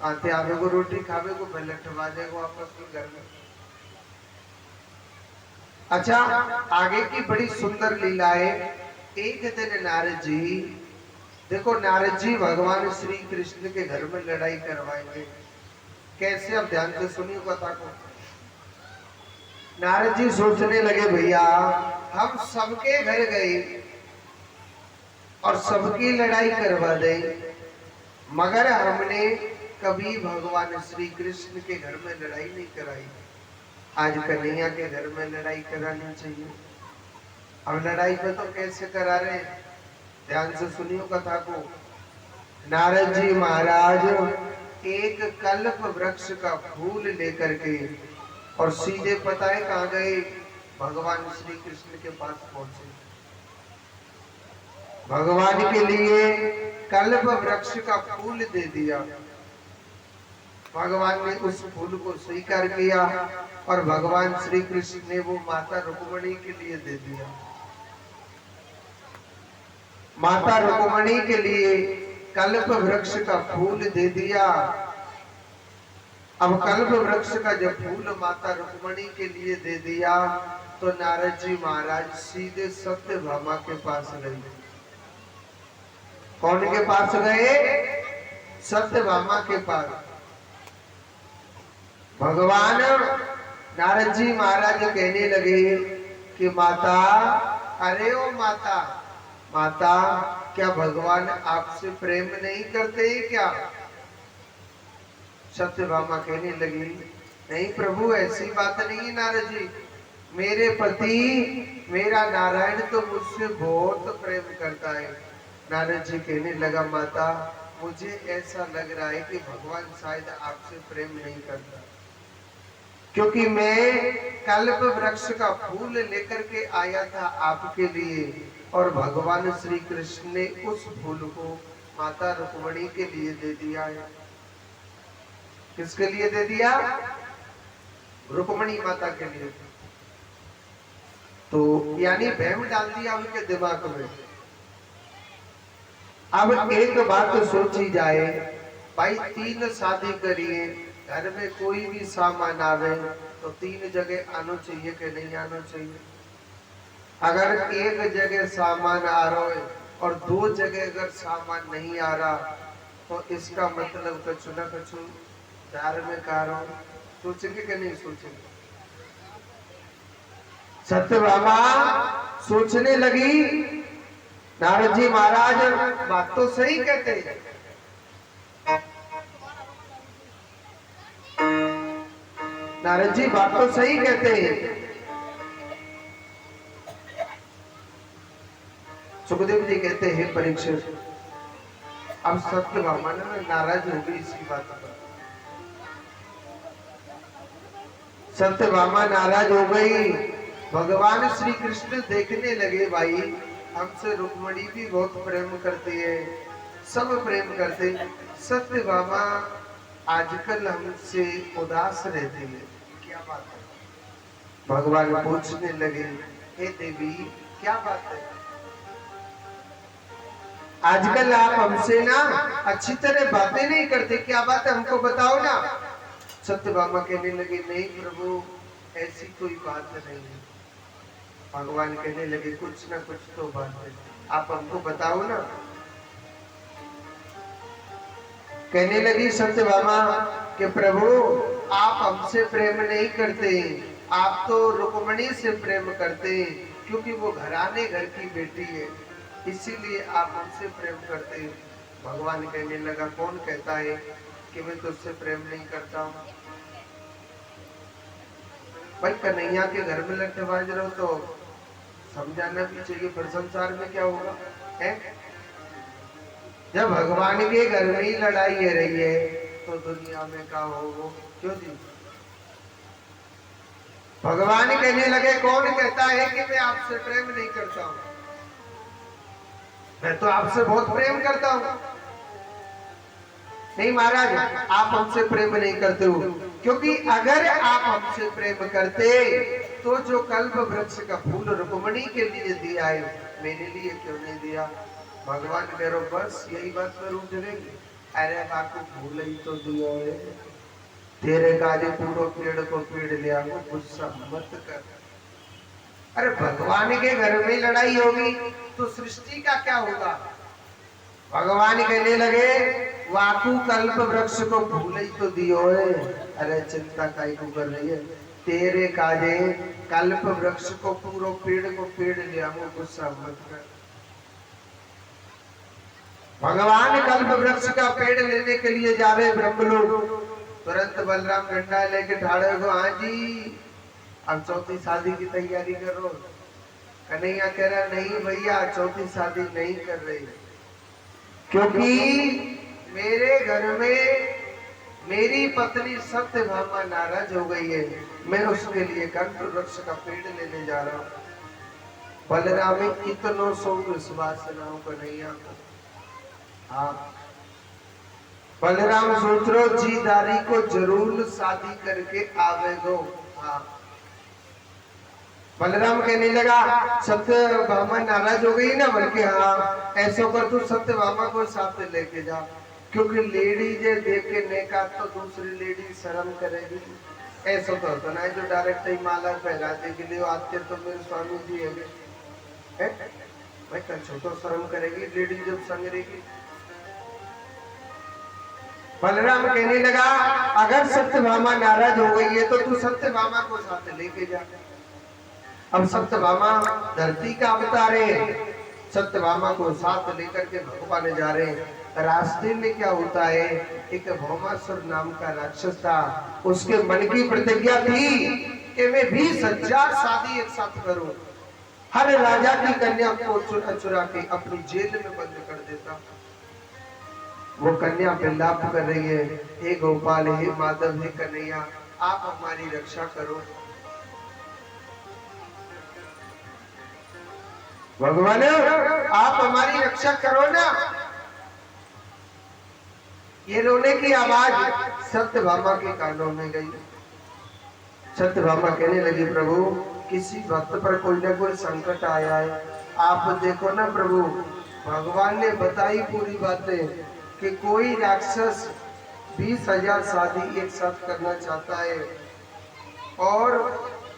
आते आवे को रोटी खावे को लटवा जाएगा वापस के घर में। अच्छा, आगे की बड़ी सुंदर लीला है। एक दिन नारद जी, देखो नारद जी भगवान श्री कृष्ण के घर में लड़ाई करवाएंगे कैसे, अब ध्यान से सुनिए कथा को। नारद जी सोचने लगे भैया हम सबके घर गए और सबकी लड़ाई करवा दे, मगर हमने कभी भगवान श्री कृष्ण के घर में लड़ाई नहीं कराई। आज कन्हैया के घर में लड़ाई करानी चाहिए। अब लड़ाई पे तो कैसे करा रहे, ध्यान से सुनियो कथा को। नारद जी महाराज एक कल्प वृक्ष का फूल लेकर के और सीधे पता है कहाँ गए, भगवान श्री कृष्ण के पास पहुंचे। भगवान के लिए कल्प वृक्ष का फूल दे दिया। भगवान ने उस फूल को स्वीकार किया और भगवान श्री कृष्ण ने वो माता रुक्मिणी के लिए दे दिया। माता रुक्मिणी के लिए कल्प वृक्ष का फूल दे दिया। अब कल्प वृक्ष का जब फूल माता रुक्मिणी के लिए दे दिया तो नारद जी महाराज सीधे सत्यभामा के पास गए। कौन के पास गए? सत्यभामा के पास। भगवान नारद जी महाराज कहने लगे कि माता, अरे ओ माता, माता क्या भगवान आपसे प्रेम नहीं करते क्या? सत्यभामा कहने लगी, नहीं प्रभु ऐसी बात नहीं है नारद जी, मेरे पति मेरा नारायण तो मुझसे बहुत प्रेम करता है। नारद जी कहने लगा, माता मुझे ऐसा लग रहा है कि भगवान शायद आपसे प्रेम नहीं करता, क्योंकि मैं कल्प वृक्ष का फूल लेकर के आया था आपके लिए और भगवान श्री कृष्ण ने उस फूल को माता रुक्मिणी के लिए दे दिया है। किसके लिए दे दिया? रुक्मिणी माता के लिए। तो यानी बहम डाल दिया उनके दिमाग में। अब एक बात तो सोची जाए, भाई 3 शादी करिए, घर में कोई भी सामान आवे तो 3 जगह आना चाहिए कि नहीं आना चाहिए? अगर एक जगह सामान आ रहा है और 2 जगह अगर सामान नहीं आ रहा तो इसका मतलब कुछ न कुछ धार्मिक कारण सोचेंगे कि नहीं सोचेंगे? सत्यभामा सोचने लगी, नारद जी महाराज बात तो सही कहते हैं, नारद जी बात तो सही कहते हैं। सुखदेव जी कहते हैं परीक्षित, अब सत्यभामा ने नाराज हो गई इसकी बात पर। सत्यभामा नाराज हो गई। भगवान श्री कृष्ण देखने लगे, भाई हमसे रुक्मिणी भी बहुत प्रेम करती है, सब प्रेम करते, सत्यभामा आजकल हमसे उदास रहती है, क्या बात है? भगवान पूछने लगे, हे देवी क्या बात है? आजकल आप हमसे ना अच्छी तरह बातें नहीं करते, क्या बात है हमको बताओ ना। सत्यभामा कहने लगे, नहीं प्रभु ऐसी कोई बात नहीं है। भगवान कहने लगे, कुछ ना कुछ तो बात है, आप हमको बताओ ना। कहने लगी सत्यभामा कि प्रभु आप हमसे प्रेम नहीं करते, आप तो रुक्मिणी से प्रेम करते, क्योंकि वो घराने घर की बेटी है, इसीलिए आप हमसे प्रेम करते। भगवान कहने लगा, कौन कहता है कि मैं तुझसे प्रेम नहीं करता हूँ? भाई कन्हैया के घर में लट्ठेबाज रहो तो समझाना भी चाहिए, फिर संसार में क्या होगा है? जब भगवान के घर में ही लड़ाई है रही है तो दुनिया में क्या होगा? क्यों जी? भगवान कहने लगे, कौन कहता है कि मैं आपसे प्रेम नहीं करता हूँ? मैं तो आपसे बहुत प्रेम करता हूँ। नहीं महाराज, आप हमसे प्रेम नहीं करते हो, क्योंकि अगर आप हमसे प्रेम करते तो जो कल्प वृक्ष का फूल रुक्मिणी के लिए दिया है, मेरे लिए क्यों नहीं दिया? भगवान कह रहे, बस यही बात पर रुक जाएगी, अरे बापू भूल ही तो दियो है, तेरे काजे पूरो पेड़ को पेड़ लिया को गुस्सा मत कर। अरे भगवान के घर में लड़ाई होगी तो सृष्टि का क्या होगा? भगवान कहने लगे वाकु कल्प वृक्ष को भूल ही तो दियो है। अरे चिंता काई को कर रही है, तेरे काजे कल्प वृक्ष को पूरो पेड़ को पेड़ लिया वो गुस्सा मत कर। भगवान कल्प वृक्ष का पेड़ लेने के लिए जा रहे ब्रह्मलोक। तुरंत बलराम डंडा लेके ठाड़े को, हाँ जी अब चौथी शादी की तैयारी करो। कन्हैया कह रहा नहीं भैया चौथी शादी नहीं कर रही, क्योंकि मेरे घर में मेरी पत्नी सत्यभामा नाराज हो गई है, मैं उसके लिए कल्प वृक्ष का पेड़ लेने जा रहा हूँ। बलराम कितनों सौ विश्वास नाव कन्हैया को। हाँ बलराम सोच रो जीदारी को जरूर शादी करके आवे दो। हाँ बलराम कहने लगा सत्यभामा नाराज हो गई ना, बल्कि हाँ ऐसा कर तू सत्यभामा को साथ लेके जा, क्योंकि लेडी जे देख के नेका तो दूसरी लेडी शर्म करेगी। ऐसा तो होता ना जो डायरेक्ट ही माला पहना दे के लिए आते तो मेरे स्वामी जी है भाई कल तो शर्म करेगी लेडी जब संग रहेगी। बलराम कहने लगा अगर सत्यभामा नाराज हो गई है तो तू सत्यभामा को साथ लेके जा। अब सत्यभामा धरती का अवतार है, सत्यभामा को साथ लेकर के भगवान जा रहे हैं। रास्ते में क्या होता है, एक भौमासुर नाम का राक्षस था, उसके मन की प्रतिज्ञा थी कि मैं 20,000 शादी एक साथ करूं, हर राजा की कन्या को चुरा चुरा के अपनी जेल में बंद कर देता। वो कन्या विलाप कर रही है, हे गोपाल हे माधव हे कन्हैया आप हमारी रक्षा करो। भगवान आप हमारी रक्षा करो ना। ये रोने की आवाज सत्यभामा के कानों में गई। सत्यभामा कहने लगी प्रभु किसी भक्त पर कोई ना कोई संकट आया है, आप देखो ना प्रभु। भगवान ने बताई पूरी बातें कि कोई राक्षस 20,000 शादी एक साथ करना चाहता है और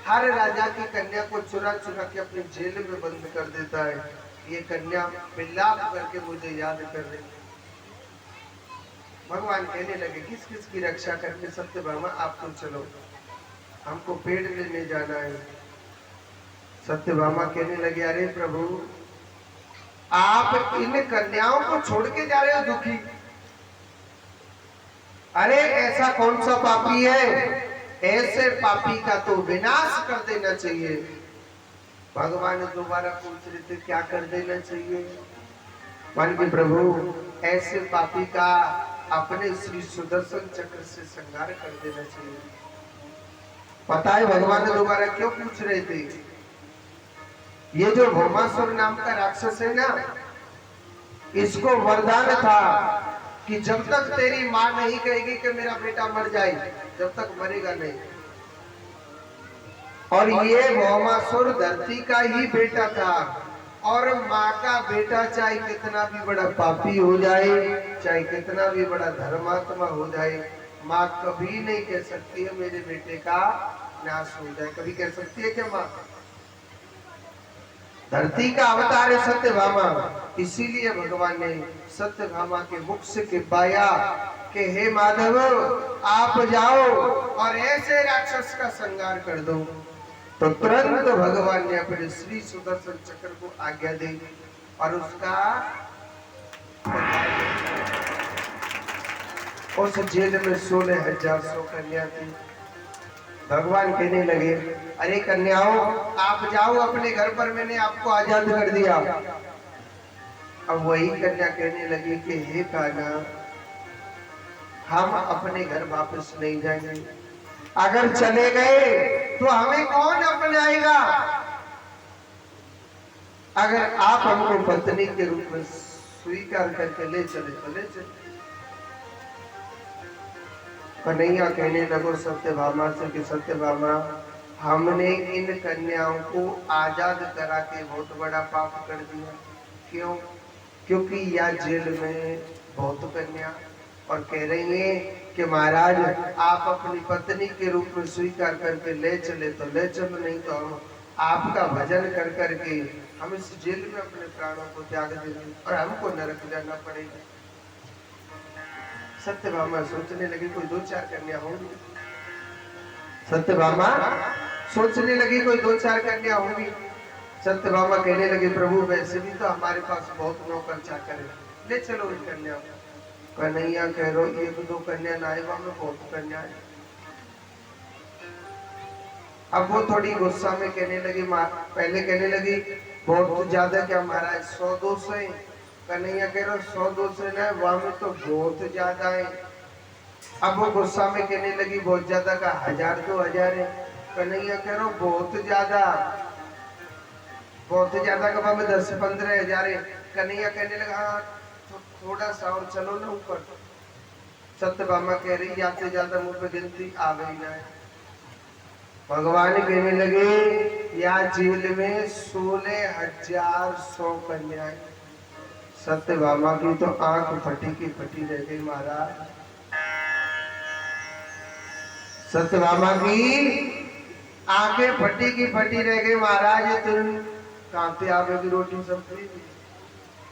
हर राजा की कन्या को चुरा चुरा के अपनी जेल में बंद कर देता है। ये कन्या विलाप करके मुझे याद कर रही। भगवान कहने लगे किस किस की रक्षा करके सत्यभामा आप तो चलो, हमको पेड़ लेने जाना है। सत्यभामा कहने लगे अरे प्रभु आप इन कन्याओं को छोड़ के जा रहे हो दुखी। अरे ऐसा कौन सा पापी है, ऐसे पापी का तो विनाश कर देना चाहिए। भगवान दोबारा पूछ रहे थे क्या कर देना चाहिए? मान के प्रभु ऐसे पापी का अपने श्री सुदर्शन चक्र से संहार कर देना चाहिए। पता है भगवान दोबारा क्यों पूछ रहे थे? ये जो भौमासुर नाम का राक्षस है ना, इसको वरदान था कि जब तक तेरी माँ नहीं कहेगी कि मेरा बेटा मर जाए जब तक मरेगा नहीं। और ये भौमासुर धरती का ही बेटा था और माँ का बेटा चाहे कितना भी बड़ा पापी हो जाए, चाहे कितना भी बड़ा धर्मात्मा हो जाए, माँ कभी नहीं कह सकती है मेरे बेटे का नाश हो जाए। कभी कह सकती है क्या माँ? धरती का अवतार है सत्यभामा, इसीलिए भगवान ने सत्यभामा के मुख से कहवाया कि हे माधव आप जाओ और ऐसे राक्षस का संहार कर दो। तो तुरंत भगवान ने अपने श्री सुदर्शन चक्र को आज्ञा दी और उसका उस जेल में 16,000 कन्या थी। भगवान कहने लगे अरे कन्याओं आप जाओ अपने घर पर, मैंने आपको आजाद कर दिया। अब वही कन्या कहने लगी कि हे कान्हा हम अपने घर वापस नहीं जाएंगे, अगर चले गए तो हमें कौन अपनाएगा? अगर आप हमको पत्नी के रूप में स्वीकार करके ले चले तो ले चले। कन्हैया कहने लगो सत्यभामा से कि सत्यभामा हमने इन कन्याओं को आजाद करा के बहुत बड़ा पाप कर दिया। क्यों? क्योंकि यह जेल में बहुत कन्या और कह रही है कि महाराज आप अपनी पत्नी के रूप में स्वीकार करके ले चले तो ले चलो, नहीं तो हम आपका भजन कर करके हम इस जेल में अपने प्राणों को त्याग देंगे और हमको नरक जाना पड़ेगा। सत्यभामा सोचने लगी कोई 2-4 कन्या होंगी। सत्यभामा सोचने लगी कोई 2-4 कन्या होंगी। सत्यभामा कहने लगी प्रभु वैसे भी तो हमारे पास बहुत नौकर चाकर है, ले चलो उन कन्या को। कन्हैया कह रो 1-2 कन्या ना आएगा में बहुत कन्या है। अब वो थोड़ी गुस्सा में कहने लगी, पहले कहने लगी बहुत ज्यादा क्या महाराज 100-200 है। कन्हैया कह रहा 100-200 ना, वहां में तो बहुत ज्यादा है। अब वो गुस्सा में कहने लगी बहुत ज्यादा का 1000-2000 है। कन्हैया कह रहा बहुत ज्यादा का वहां में 10-15 हजार है। कन्हैया कहने लगा हाँ थोड़ा सा और चलो ना ऊपर। सत्यभामा कह रही ज्यादा ज्यादा मुंह पे गिनती आ गई ना। भगवान कहने लगे या जेल में 16,100 कन्याएं। सत्यभामा की तो आंख फटी की फटी रह गई महाराज। सत्यभामा की आंखें फटी की फटी रह गई महाराज। तुम कहां पे आवेगी रोटी सब्जी,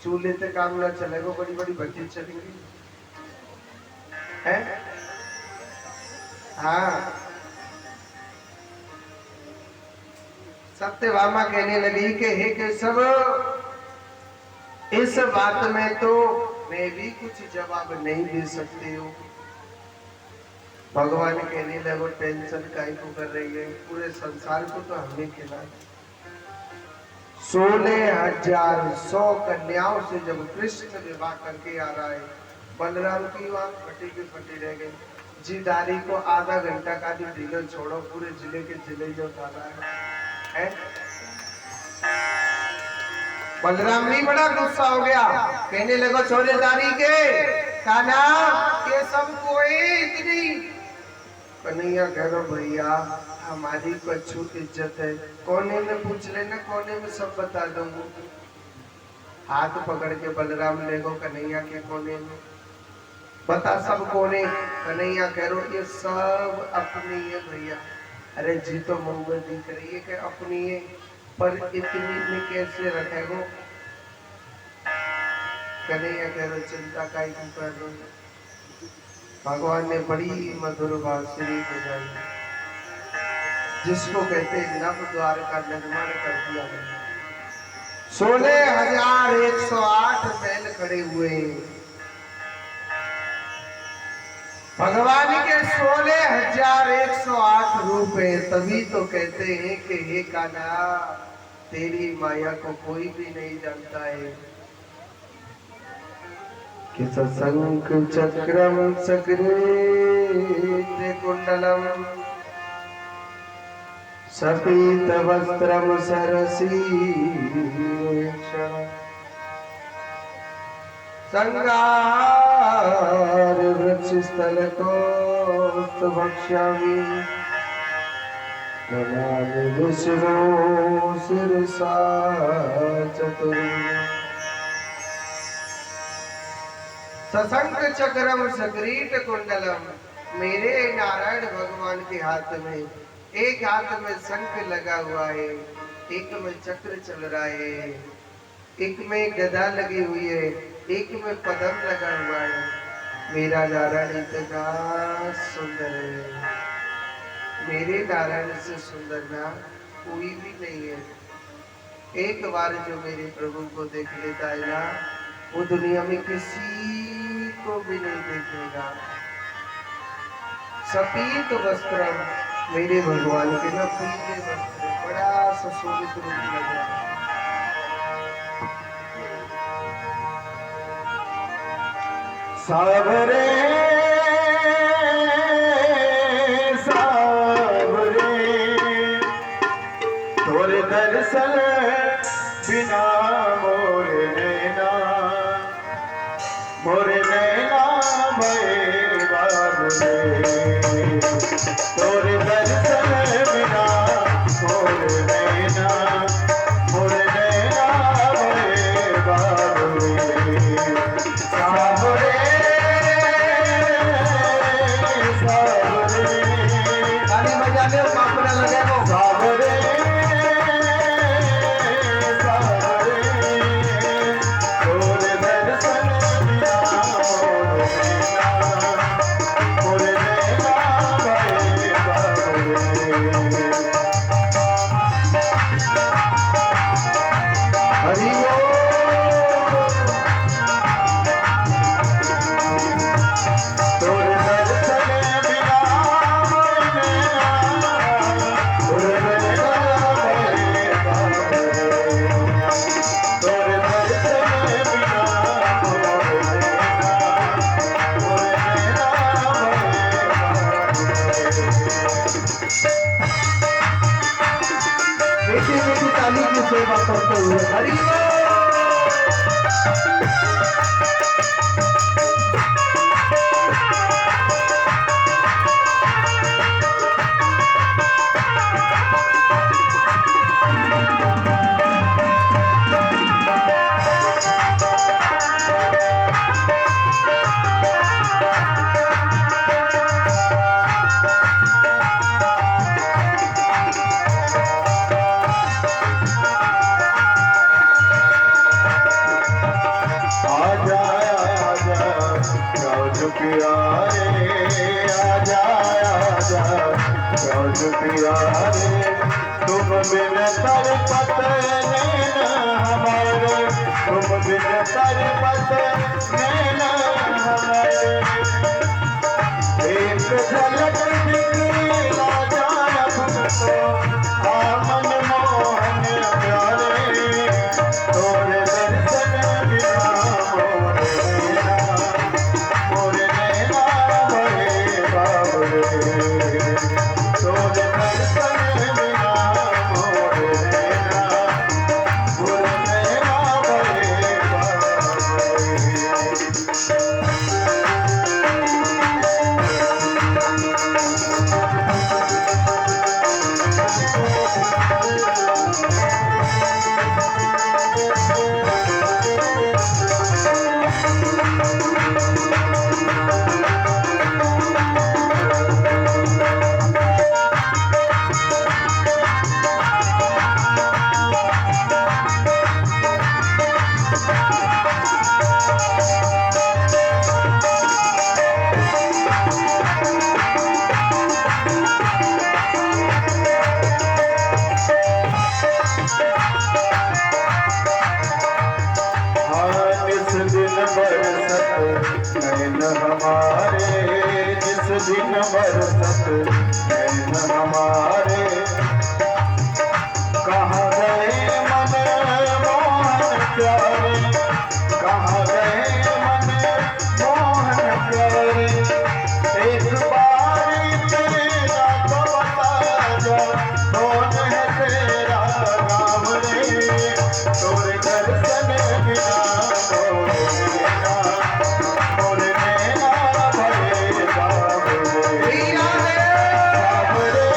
चूल्हे से काम ना चलेगा, बड़ी बड़ी भट्टी चलेंगी है। हाँ सत्यभामा कहने लगी कि हे केशव इस बात में तो मैं भी कुछ जवाब नहीं दे सकती हूँ। भगवान कहने लगे टेंशन काहे को कर रही है, पूरे संसार को तो हमें खिलाए। 16,100 कन्याओं से जब कृष्ण विवाह करके आ रहा है, बलराम की वहां फटी की फटी रह गई। जीदारी को आधा घंटा का भी ढीलो छोड़ो, पूरे जिले के जिले जो उठाना है। बलराम भी बड़ा गुस्सा हो गया, कहने लगा छोरेदारी के काना ये सब कोई इतनी। कन्हैया कह रहा भैया हमारी कछु इज्जत है, कोने में पूछ लेना, कोने में सब बता दूंगा। हाथ पकड़ के बलराम ले गो कन्हैया के कोने में, बता सब कोने। कन्हैया कह रो ये सब अपनी है भैया। अरे जी तो मुंह में दिख रही है कि अपनी है, पर इतनी में कैसे रखेगो। कन्हैया कह रो चिंता का ही कर रो। भगवान ने बड़ी मधुर बांसुरी बजाई, जिसको कहते नव द्वार का निर्माण कर दिया गया। 16,108 बैल खड़े हुए। भगवान के 16,108 रूप है, तभी तो कहते हैं कि हे कान्हा तेरी माया को कोई भी नहीं जानता है। कि सशंख चक्रम सग्रेत कुंडलम सपीत वस्त्रम सरसीक्षण संगार वृक्ष स्थल को भक्ष्यामि नमामि विष्णु शिरसा चतुर्भुजम्। सशंख चक्रम सग्रीट कुंडलम, मेरे नारायण भगवान के हाथ में एक हाथ में शंख लगा हुआ है, एक में चक्र चल रहा है, एक में गदा लगी हुई है, एक में पद्म लगा हुआ है। मेरा नारायण इतना सुंदर है, मेरे नारायण से सुंदर ना कोई भी नहीं है। एक बार जो मेरे प्रभु को देख लेता है ना, वो दुनिया में किसी को भी नहीं देखेगा। सफेद वस्त्र मेरे भगवान के ना पीले वस्त्र, बड़ा सुशोभित रूप लग रहा है। सावरे सावरे तोरे दर्शन बिना मोरे नैना भये बाबू रे, तोरे दर्शन बिना मोरे नैना भये बाबू रे। सावरे सेवा करते हुए हरि तुम बिन तरपत नैन हमारे, तुम बिन तरपत नैन हमारे। एक झलक दिखला जाए तुमको आमन मोहन प्यारे, तोरे दर्शन बिना मोरे नैना भरे बाबरे, तोरे दर्शन बिना मोरे नैना भरे बाबरे। नैन हमारे, जिस दिन बरसत नैन हमारे, कहाँ गए मन मोहन प्यारे, कहाँ गए मन मोहन प्यारे। एक बार तेरा तो बता जा, कौन है तेरा नाम रे, तोरे दर्शन बिना मोरे नैना भरे बाबरे, बाबरे बाबरे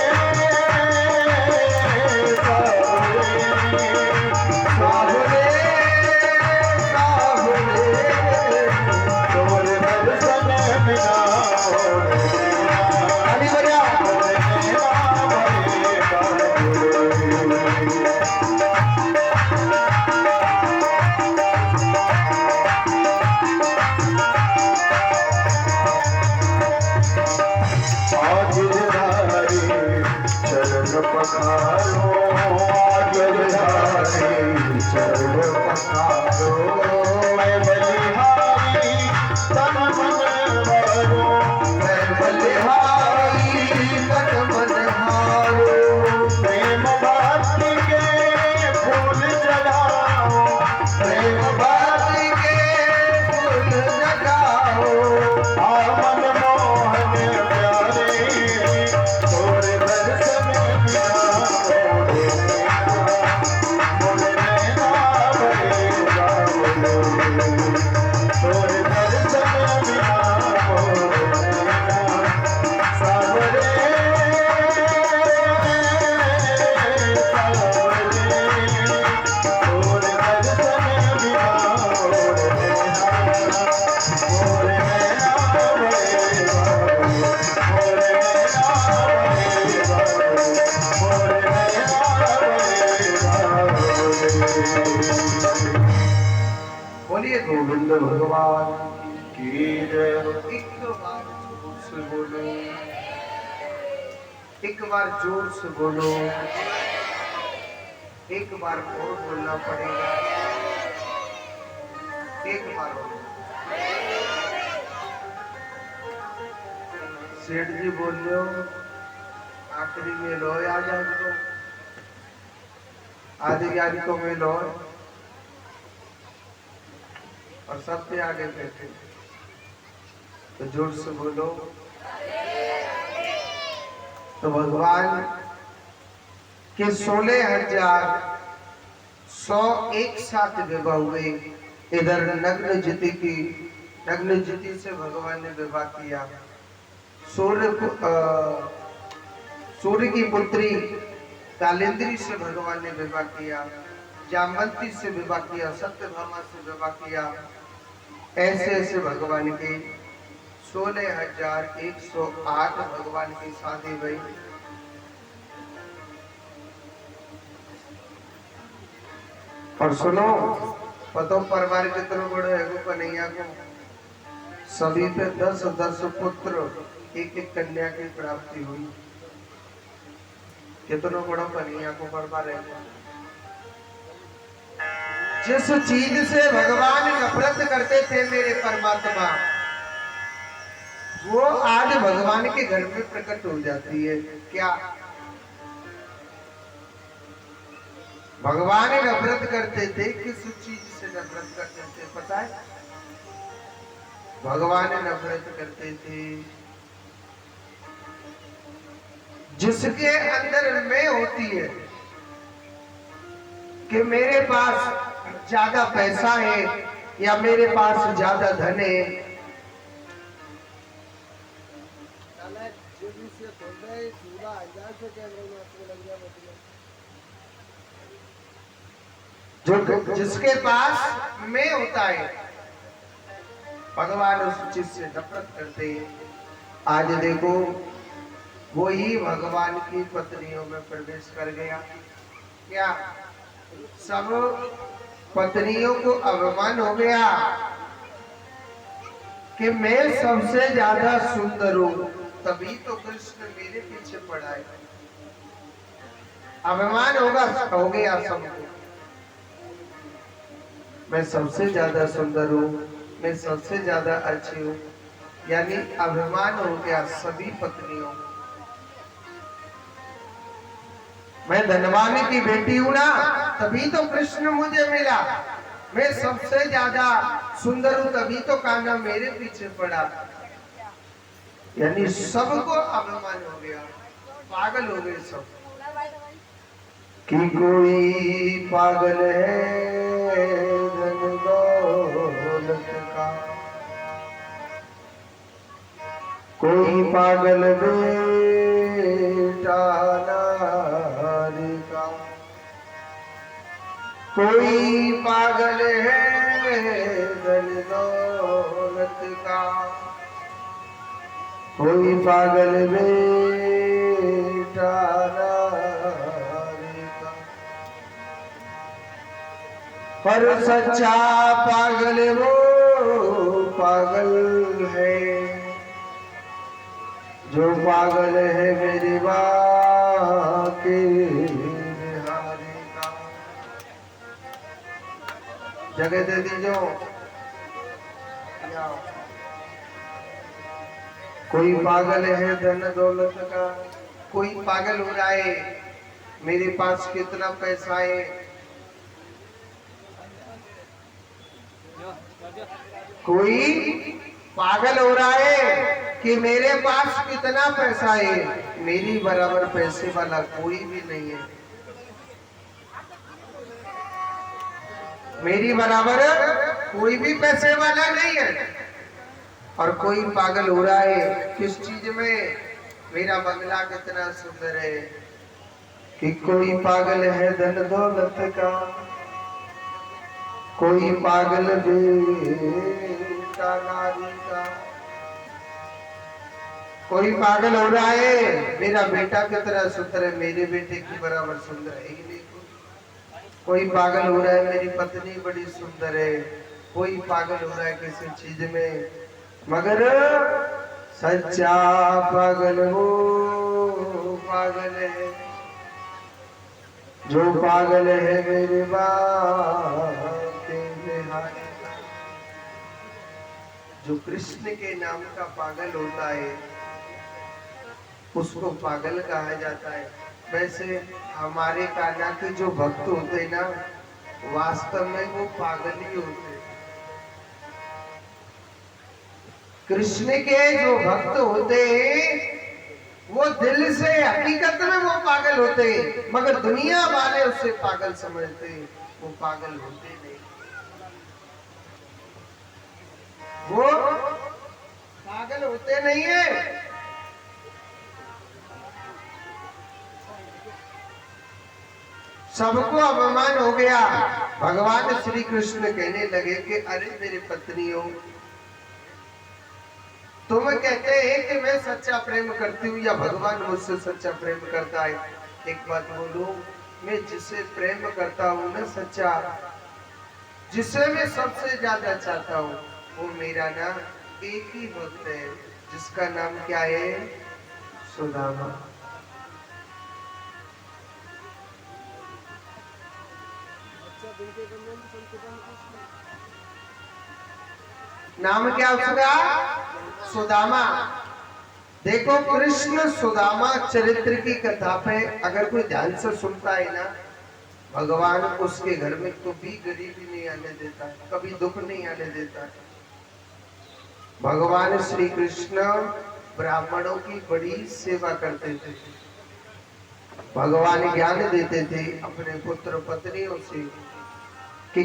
तोरे दर्शन बिना मोरे नैना भरे बाबरे। चरण पखारो गिरधारी, चरण पखारो मैं बलिहारी तन मन हारो, मैं बलिहारी तन मन हारो। प्रेम भक्ति के फूल जगाओ, प्रेम भक्ति के फूल जगाओ। आमन मोहन प्यारे, तोरे दर्शन बिना मोरे नैना भरे बाबरे, तोरे दर्शन बिना मोरे नैना सावरे सावरे, तोरे दर्शन बिना मोरे नैना भरे बाबरे, बोलिए गोविंद भगवान की जय। एक बार जोर से बोलो, एक बार जोर से बोलो, एक बार और बोलना पड़ेगा, एक बार बोलो। सेठ जी बोलियो आखिरी में लो आ जाए तो आदि को में लो और सबसे आगे बैठे तो जोर से बोलो। तो भगवान के 16,000 100 एक साथ विवाह हुए। इधर नग्न जिति से भगवान ने विवाह किया। सूर्य की पुत्री कालिंद्री से भगवान ने विवाह किया। जामवंती से विवाह किया। सत्यभामा से विवाह किया। ऐसे ऐसे भगवान के 16,108 भगवान की शादी हुई। और सुनो, पतो परिवार कितने बड़े है वो कन्हैया को, सभी पे 10-10 पुत्र, एक एक कन्या की प्राप्ति हुई। कितनों बड़ा कन्हैया को परिवार है। जिस चीज से भगवान नफरत करते थे मेरे परमात्मा, वो आज भगवान के घर में प्रकट हो जाती है। क्या भगवान नफरत करते थे? किस चीज से नफरत करते थे पता है? भगवान नफरत करते थे जिसके अंदर मैं होती है कि मेरे पास ज्यादा पैसा है या मेरे पास ज्यादा धन है। जो जिसके पास मैं होता है, भगवान उस चीज से नफरत करते हैं। आज देखो, वो ही भगवान की पत्नियों में प्रवेश कर गया। क्या सब पत्नियों को अभिमान हो गया कि मैं सबसे ज्यादा सुंदर हूं, तभी तो कृष्ण मेरे पीछे पड़ा है। अभिमान हो गया सबको, मैं सबसे ज्यादा सुंदर हूँ, मैं सबसे ज्यादा अच्छी हूँ, यानी अभिमान हो गया सभी पत्नियों। मैं धनवान की बेटी हूं ना, तभी तो कृष्ण मुझे मिला। मैं सबसे ज्यादा सुंदर हूं, तभी तो कान्हा मेरे पीछे पड़ा। यानी सबको अभिमान हो गया, पागल हो गए सब। कि कोई पागल है धन दौलत का, कोई पागल बेटा नारी का, कोई पागल है धन दौलत का, कोई पागल बेटा नारी का। पर सच्चा पागल वो पागल है जो पागल है मेरी माँ के बिहारी का। जगह दे दीजो। कोई पागल है धन दौलत का, कोई पागल हो रहा है मेरे पास कितना पैसा है। कोई पागल हो रहा है कि मेरे पास कितना पैसा है। मेरी बराबर पैसे वाला कोई भी नहीं है। मेरी बराबर कोई भी पैसे वाला नहीं है। और कोई पागल हो रहा है किस चीज में? मेरा बंगला कितना सुंदर है। कि कोई पागल है धन दौलत का, कोई पागल बेटा नारी का। कोई पागल हो रहा है मेरा बेटा कितना सुंदर है, मेरे बेटे की बराबर सुंदर है ही नहीं। कोई पागल हो रहा है मेरी पत्नी बड़ी सुंदर है। कोई पागल हो रहा है किसी चीज में, मगर सच्चा पागल वो पागल है जो पागल है मेरे बाप के बिहारी का। जो कृष्ण के नाम का पागल होता है उसको पागल कहा जाता है। वैसे हमारे कान्हा के जो भक्त होते हैं ना, वास्तव में वो पागल ही होते हैं। कृष्ण के जो भक्त होते हैं वो दिल से हकीकत में वो पागल होते हैं, मगर दुनिया वाले उसे पागल समझते हैं। वो पागल होते नहीं, वो पागल होते नहीं है। सबको अपमान हो गया। भगवान श्री कृष्ण कहने लगे कि अरे मेरी पत्नियों, तुम कहते हैं कि मैं सच्चा प्रेम करती हूँ या भगवान मुझसे सच्चा प्रेम करता है। एक बात बोलो, मैं जिसे प्रेम करता हूँ ना सच्चा, जिसे मैं सबसे ज्यादा चाहता हूँ, वो मेरा ना एक ही भक्त है, जिसका नाम क्या है? सुदामा। नाम क्या उसका? सुदामा। देखो कृष्ण सुदामा चरित्र की कथा पे अगर कोई ध्यान से सुनता है ना, भगवान उसके घर में कभी गरीबी नहीं आने देता, कभी दुख नहीं आने देता। भगवान श्री कृष्ण ब्राह्मणों की बड़ी सेवा करते थे। भगवान ज्ञान देते थे अपने पुत्र पत्नियों से कि